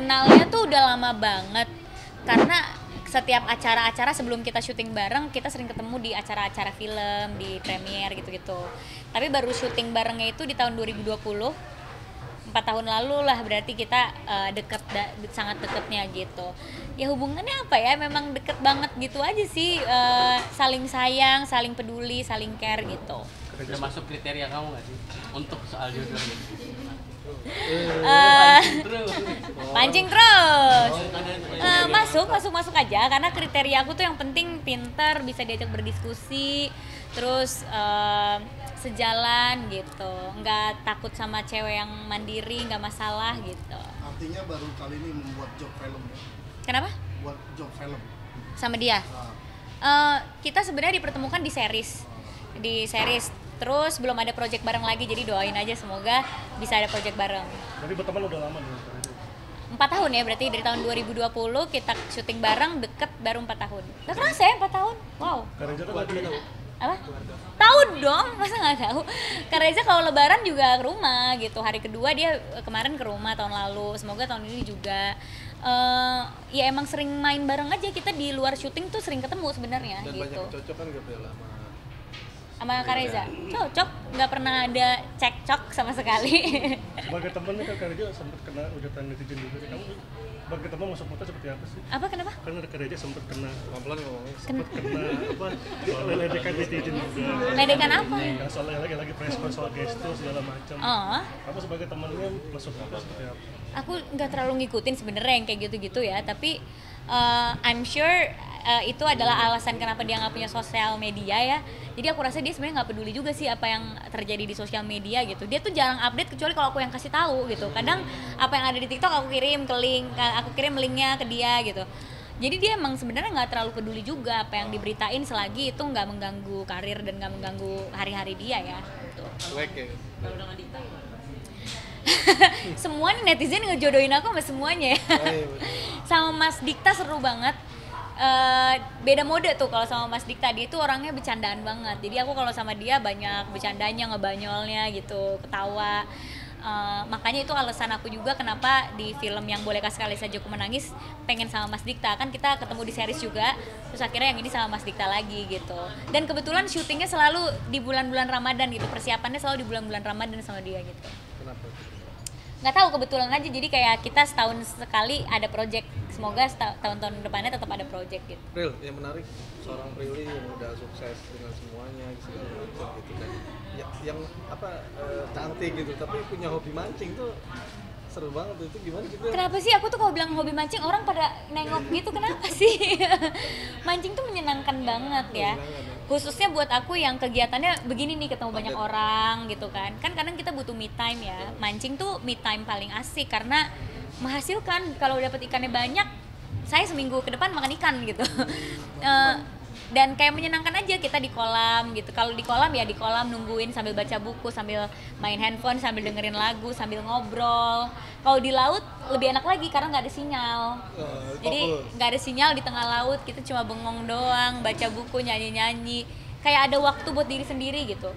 Kenalnya tuh udah lama banget karena setiap acara-acara sebelum kita syuting bareng kita sering ketemu di acara-acara film, di premiere gitu-gitu. Tapi baru syuting barengnya itu di tahun 2020, 4 tahun lalu lah, berarti kita sangat deketnya gitu. Ya hubungannya apa ya, memang deket banget gitu aja sih, saling sayang, saling peduli, saling care gitu. Udah masuk kriteria kamu nggak sih untuk soal jodoh ini? Pancing terus. Masuk aja karena kriteria aku tuh yang penting pinter, bisa diajak berdiskusi, terus sejalan gitu, nggak takut sama cewek yang mandiri, nggak masalah gitu. Artinya baru kali ini membuat job film. Kenapa? Buat job film sama dia. Kita sebenarnya dipertemukan di series. Terus belum ada project bareng lagi, jadi doain aja semoga bisa ada project bareng. Jadi berteman udah lama nih? 4 tahun ya, berarti dari tahun 2020 kita syuting bareng, deket baru 4 tahun. Gak kerasa ya 4 tahun? Wow. Kak Reza kan lagi tahu? Apa? Tahu dong, masa gak tahu? Kak Reza kalau lebaran juga ke rumah gitu, hari kedua dia kemarin ke rumah tahun lalu, semoga tahun ini juga. Ya emang sering main bareng aja, kita di luar syuting tuh sering ketemu sebenarnya gitu. Dan banyak kecocokan gak Bel sama Kak Reza? Cocok, nggak pernah ada cekcok sama sekali. Sebagai temennya kan Kak Reza sempat kena ujatan netizen juga. Kamu sebagai teman masuk foto seperti apa sih? Apa, kenapa? Karena Kak Reza sempat kena pelan ngomongnya. Sempat kena apa? Soal ledekan netizen juga. Ledekan apa? Yang soalnya lagi preskon soal gestur segala macam. Oh. Kamu sebagai temannya masuk foto seperti apa? Aku nggak terlalu ngikutin sebenarnya yang kayak gitu-gitu ya, tapi I'm sure itu adalah alasan kenapa dia nggak punya sosial media ya. Jadi aku rasa dia sebenarnya nggak peduli juga sih apa yang terjadi di sosial media gitu. Dia tuh jarang update kecuali kalau aku yang kasih tahu gitu. Kadang apa yang ada di TikTok aku kirim linknya ke dia gitu. Jadi dia emang sebenarnya nggak terlalu peduli juga apa yang diberitain selagi itu nggak mengganggu karir dan nggak mengganggu hari-hari dia ya. Gitu. Kalau dengan Dita semua nih netizen ngejodohin aku sama semuanya ya. Sama Mas Dikta seru banget. Beda mode tuh kalau sama Mas Dikta, dia tuh orangnya bercandaan banget. Jadi aku kalau sama dia banyak bercandanya, ngebanyolnya gitu, ketawa. Makanya itu alasan aku juga kenapa di film yang Bolehkah Sekali Saja Aku Menangis pengen sama Mas Dikta. Kan kita ketemu di series juga, terus akhirnya yang ini sama Mas Dikta lagi gitu. Dan kebetulan syutingnya selalu di bulan-bulan Ramadan gitu, persiapannya selalu di bulan-bulan Ramadan sama dia gitu. Kenapa? Nggak tahu, kebetulan aja, jadi kayak kita setahun sekali ada project, semoga tahun-tahun depannya tetap ada project gitu. Pril, yang menarik seorang Prilly yang udah sukses dengan semuanya segala macam gitu kan, yang cantik gitu tapi punya hobi mancing tuh seru banget. Itu gimana gitu? Kenapa sih aku tuh kalau bilang hobi mancing orang pada nengok gitu, kenapa sih? Mancing tuh menyenangkan banget ya, khususnya buat aku yang kegiatannya begini nih, ketemu banyak orang gitu kan kadang kita butuh me time ya. Mancing tuh me time paling asik karena menghasilkan. Kalau dapat ikannya banyak, saya seminggu ke depan makan ikan gitu. Dan kayak menyenangkan aja kita di kolam gitu. Kalau di kolam ya di kolam nungguin sambil baca buku, sambil main handphone, sambil dengerin lagu, sambil ngobrol. Kalau di laut lebih enak lagi karena nggak ada sinyal. Jadi nggak ada sinyal di tengah laut, kita cuma bengong doang, baca buku, nyanyi-nyanyi. Kayak ada waktu buat diri sendiri gitu.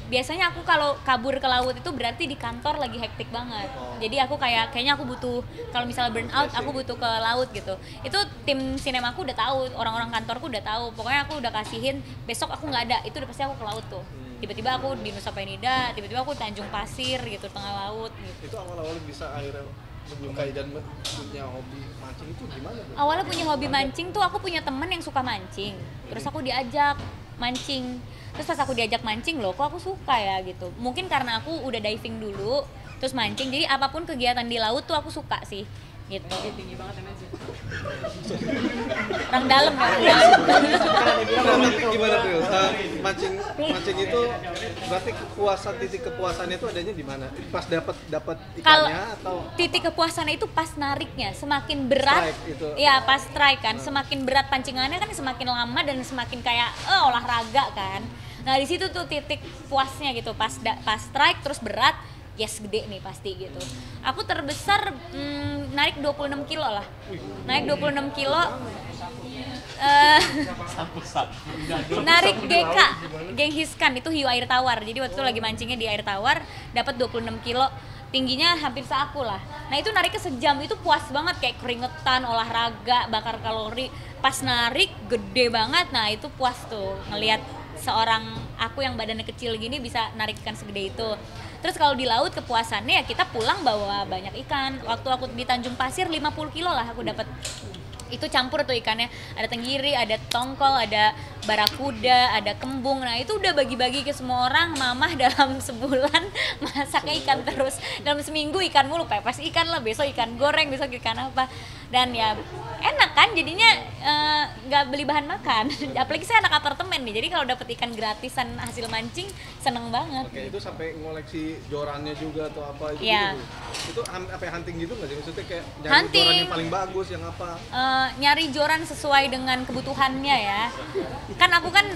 Biasanya aku kalau kabur ke laut itu berarti di kantor lagi hektik banget. Jadi aku kayaknya aku butuh, kalau misalnya burn out aku butuh ke laut gitu. Itu tim sinema aku udah tahu, orang-orang kantorku udah tahu. Pokoknya aku udah kasihin besok aku nggak ada, itu udah pasti aku ke laut tuh. Tiba-tiba aku di Nusa Penida, tiba-tiba aku Tanjung Pasir gitu, tengah laut gitu. Itu awal-awal bisa akhirnya menyukai dan punya hobi mancing itu gimana? Awalnya punya hobi mancing tuh aku punya temen yang suka mancing. Terus aku diajak mancing. Terus pas aku diajak mancing, loh kok aku suka ya gitu. Mungkin karena aku udah diving dulu, terus mancing. Jadi apapun kegiatan di laut tuh aku suka sih gitu. tinggi banget MSC. Orang dalam ya, orang dalam. Tapi gimana tuh? Mancing itu berarti titik kepuasannya itu adanya di mana? Pas dapat ikannya atau titik kepuasannya itu pas nariknya, semakin berat. Strike itu. Ya, pas strike kan, semakin berat pancingannya kan semakin lama dan semakin kayak olahraga kan. Nah, di situ tuh titik puasnya gitu, pas strike terus berat, yes gede nih pasti gitu. Aku terbesar narik 26 kilo lah. Naik 26 kilo. Narik GK, Genghis Khan itu hiu air tawar. Jadi waktu itu lagi mancingnya di air tawar, dapat 26 kilo. tingginya hampir seaku lah. Nah itu nariknya sejam, itu puas banget, kayak keringetan, olahraga, bakar kalori. Pas narik gede banget, nah itu puas tuh ngelihat seorang aku yang badannya kecil gini bisa narik ikan segede itu. Terus kalau di laut kepuasannya ya kita pulang bawa banyak ikan. Waktu aku di Tanjung Pasir 50 kilo lah aku dapat. Itu campur tuh ikannya, ada tenggiri, ada tongkol, ada barakuda, ada kembung. Nah itu udah bagi-bagi ke semua orang. Mamah dalam sebulan masaknya ikan terus, dalam seminggu ikan mulu, pepes ikan lah, besok ikan goreng, besok ikan apa. Dan ya enak kan jadinya, nggak beli bahan makan. Apalagi saya anak apartemen nih, jadi kalau dapet ikan gratisan hasil mancing seneng banget. Oke, itu sampai ngoleksi jorannya juga atau apa itu Iya. gitu. Itu apa ya, hunting gitu nggak sih? Maksudnya kayak nyari Hunting. joran yang paling bagus yang apa? Nyari joran sesuai dengan kebutuhannya ya. Kan aku kan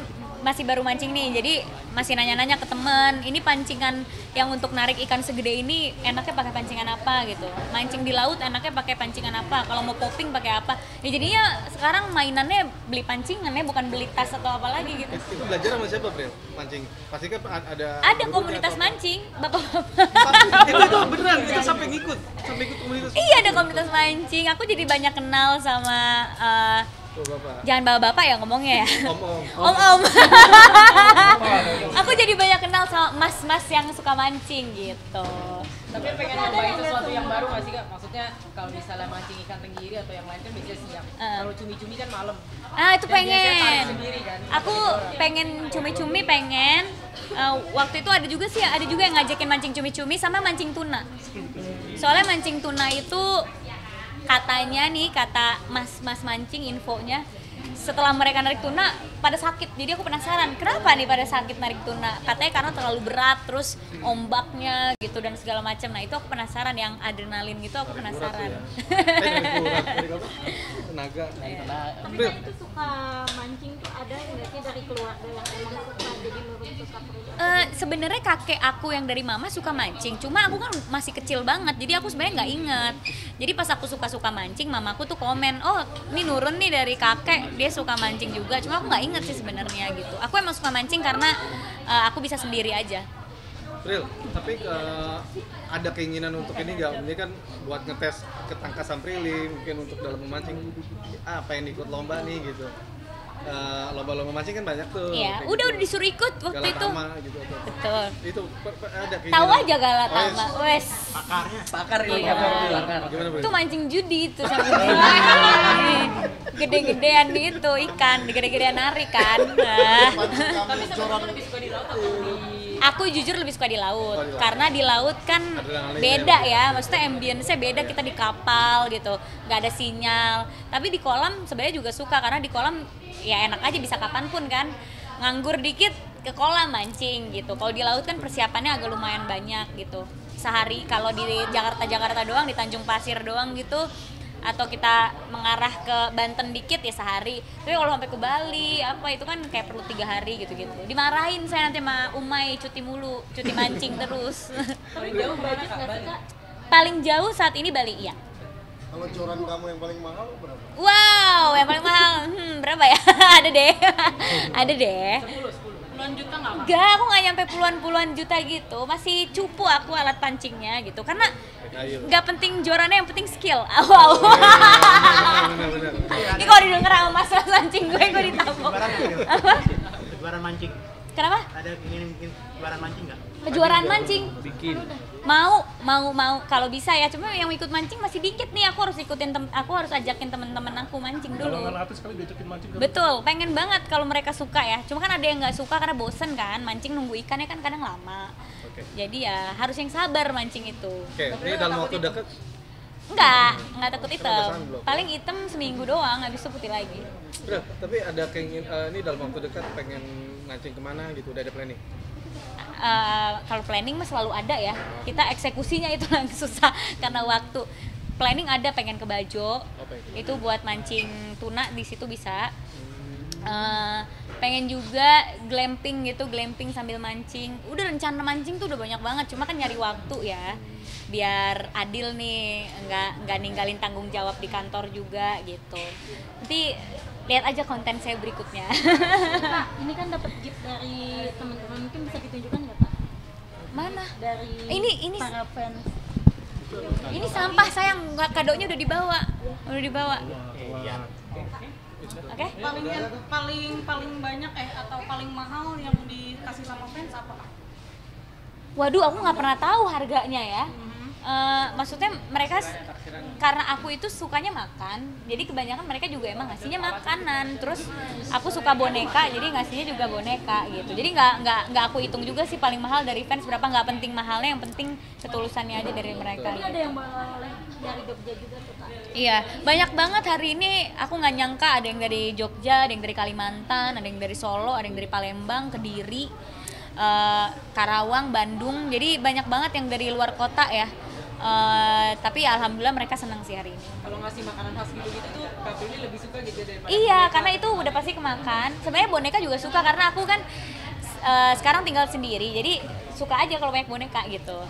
masih baru mancing nih, jadi masih nanya-nanya ke temen, ini pancingan yang untuk narik ikan segede ini enaknya pakai pancingan apa gitu. Mancing di laut enaknya pakai pancingan apa, kalau mau popping pakai apa. Ya jadinya sekarang mainannya beli pancingannya, bukan beli tas atau apa lagi gitu. Itu belajar sama siapa, Bril? Mancing. Pasti kan ada Ada gurunya komunitas atau apa? mancing, bapak-bapak. itu beneran, itu sampai ngikut komunitas. Iya, ada komunitas mancing. Aku jadi banyak kenal sama Tuh, Bapak. jangan bapak-bapak ya ngomongnya ya. Om-om. Om-om. Aku jadi banyak kenal sama mas-mas yang suka mancing gitu. Tapi pengen nyobain sesuatu yang baru nggak sih Kak? Maksudnya kalau misalnya mancing ikan tenggiri atau yang lain kan biasanya siang. Kalau cumi-cumi kan malam. Ah itu Dan biasanya tarik pengen. sendiri kan. Aku pengen cumi-cumi pengen. Waktu itu ada juga sih, ada juga yang ngajakin mancing cumi-cumi sama mancing tuna. Soalnya mancing tuna itu katanya nih, kata mas-mas mancing infonya, setelah mereka narik tuna pada sakit. Jadi aku penasaran kenapa nih pada sakit narik tuna. Katanya karena terlalu berat, terus ombaknya gitu dan segala macam. Nah itu aku penasaran, yang adrenalin gitu aku penasaran. Tenaga. Tapi kan itu suka mancing tuh ada nggak sih dari keluarga yang emang suka jadi nurun suka Sebenarnya kakek aku yang dari mama suka mancing, cuma aku kan masih kecil banget, jadi aku sebenarnya nggak inget. Jadi pas aku suka mancing, mamaku tuh komen, oh ini nurun nih dari kakek, dia suka mancing juga. Cuma aku nggak inget sih sebenarnya gitu. Aku emang suka mancing karena aku bisa sendiri aja. Bril, tapi ada keinginan untuk ini nggak? Ini kan buat ngetes ketangkasan Prilly, mungkin untuk dalam memancing. Pengen ikut lomba nih gitu. Lomba-lomba mancing kan banyak tuh. Iya, kayak udah gitu. disuruh ikut waktu itu. Galatama gitu tuh. Betul. Itu ada keinginan. Tahu aja Galatama, Oh, wes. Pakar ini Iya. pakar. Gimana, Bril? Itu mancing judi itu sama gede-gedean itu ikan, gede-gedean narik kan. Nah. Tapi sebenarnya lebih suka di laut atau di Aku jujur lebih suka di laut, Oh, di laut. karena di laut kan Adrenalin beda ya. ya, maksudnya ambience-nya beda, kita di kapal gitu, nggak ada sinyal. Tapi di kolam sebenarnya juga suka, karena di kolam ya enak aja, bisa kapanpun kan, nganggur dikit ke kolam mancing gitu. Kalau di laut kan persiapannya agak lumayan banyak gitu. Sehari kalau di Jakarta doang, di Tanjung Pasir doang gitu, atau kita mengarah ke Banten dikit ya sehari. Tapi kalau sampai ke Bali apa itu kan kayak perlu 3 hari gitu-gitu. Dimarahin saya nanti sama Umay, cuti mulu, cuti mancing terus. paling jauh mana Kak? Bali. Paling jauh saat ini Bali, iya. Kalau joran kamu yang paling mahal berapa? Wow, yang paling mahal, berapa ya? Ada deh, ada deh. 10 puluhan juta nggak Kak? Enggak, aku nggak nyampe puluhan juta gitu. Masih cupu aku alat pancingnya gitu. Karena Ayo. nggak penting jorannya, yang penting skill. Wow. Benar-benar. Ini kalau didengar sama mas mancing gue ditabok. Apa? Kejuaraan mancing. Kenapa? Ada ingin bikin kejuaraan mancing nggak? Kejuaraan mancing. Bikin. Mau kalau bisa ya. Cuma yang ikut mancing masih dikit nih. Aku harus ajakin teman-teman aku mancing dulu. Kalau artis kali diajakin mancing kan? Betul, pengen banget kalau mereka suka ya. Cuma kan ada yang nggak suka karena bosen kan, mancing nunggu ikannya kan kadang lama. Oke. Jadi ya harus yang sabar mancing itu. Oke, ini dalam waktu dekat Nggak takut hitam. Kebiasaan belum? Paling hitam seminggu doang, habis itu putih lagi. Bro, tapi ada keinginan ini dalam waktu dekat pengen mancing kemana gitu, udah ada planning? Kalau planning mah selalu ada ya. Kita eksekusinya itu yang susah karena waktu. Planning ada, pengen ke Bajo. pengen ke Itu buat mancing tuna, di situ bisa. Pengen juga glamping gitu, glamping sambil mancing. Udah rencana mancing tuh udah banyak banget, cuma kan nyari waktu ya. Biar adil nih, nggak ninggalin tanggung jawab di kantor juga gitu. Nanti lihat aja konten saya berikutnya. Kak, ini kan dapat gift dari teman-teman, mungkin bisa ditunjukkan nggak Kak? Mana? Dari Ini para fans. Ini sampah sayang, nggak, kadonya udah dibawa. Oke? paling banyak atau paling mahal yang dikasih sama fans apa? Waduh, aku nggak pernah tahu harganya ya. Maksudnya mereka karena aku itu sukanya makan, jadi kebanyakan mereka juga emang ngasihnya makanan. Terus aku suka boneka, jadi ngasihnya juga boneka gitu. Jadi nggak aku hitung juga sih paling mahal dari fans berapa, nggak penting mahalnya, yang penting ketulusannya aja dari mereka. Tapi ada yang boleh dari Jogja juga tuh Kak. Iya, banyak banget hari ini. Aku nggak nyangka ada yang dari Jogja, ada yang dari Kalimantan, ada yang dari Solo, ada yang dari Palembang, Kediri, Karawang, Bandung. Jadi banyak banget yang dari luar kota ya. Tapi alhamdulillah mereka senang sih hari ini. Kalau ngasih makanan khas gitu-gitu tuh Kak Prilly lebih suka gitu daripada Iya, karena itu udah pasti kemakan. Sebenarnya boneka juga suka karena aku kan sekarang tinggal sendiri, jadi suka aja kalau banyak boneka gitu.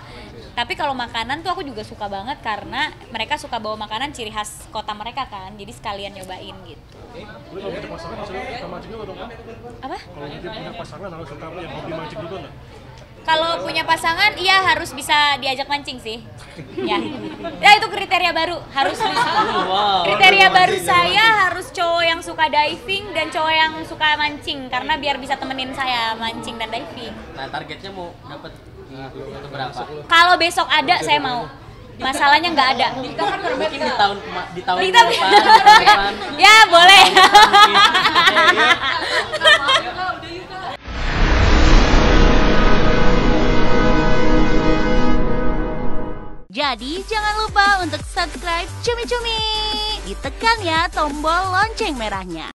Tapi kalau makanan tuh aku juga suka banget karena mereka suka bawa makanan ciri khas kota mereka kan, jadi sekalian nyobain gitu. Kalau punya pasangan harus suka mancing juga dong Kak? Apa? Kalau punya pasangan harus suka yang hobi mancing juga nggak? Kalau punya pasangan, iya harus bisa diajak mancing sih. Ya itu kriteria baru, harus kriteria baru saya harus cowok yang suka diving dan cowok yang suka mancing, karena biar bisa temenin saya mancing dan diving. Nah, targetnya mau dapat berapa? Kalau besok ada saya mau. Masalahnya nggak ada. Mungkin di tahun Di depan. Ya boleh. Jadi jangan lupa untuk subscribe Cumi Cumi. Ditekan ya tombol lonceng merahnya.